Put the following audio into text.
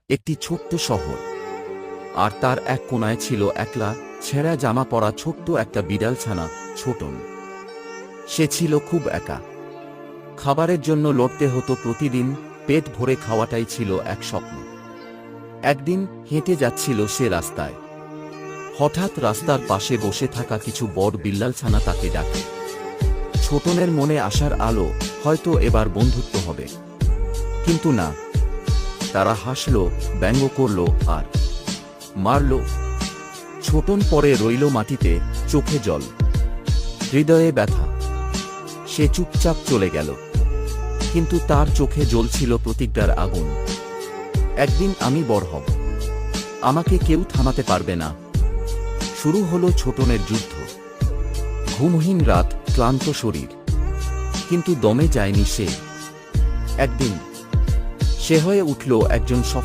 একটি ছোট্ট শহর, আর তার এক কোণায় ছিল একলা ছেঁড়া জামা পরা ছোট্ট একটা বিড়ালছানা, ছোটন। সে ছিল খুব একা। খাবারের জন্য লড়তে হতো প্রতিদিন, পেট ভরে খাওয়াটাই ছিল এক স্বপ্ন। একদিন হেঁটে যাচ্ছিল সে রাস্তায়। হঠাৎ রাস্তার পাশে বসে থাকা কিছু বড় বিড়ালছানা তাকে ডাকে। ছোটনের মনে আসার আলো, হয়তো এবার বন্ধুত্ব হবে। কিন্তু না, তারা হাসল, ব্যঙ্গ করল আর মারল। ছোটন পরে রইল মাটিতে, চোখে জল, হৃদয়ে ব্যথা। সে চুপচাপ চলে গেল, কিন্তু তার চোখে জ্বলছিল প্রতিজ্ঞার আগুন। একদিন আমি বড় হব, আমাকে কেউ থামাতে পারবে না। শুরু হলো ছোটনের যুদ্ধ। ঘুমহীন রাত, ক্লান্ত শরীর, কিন্তু দমে যায়নি সে। একদিন সে হয়ে উঠল একজন সফল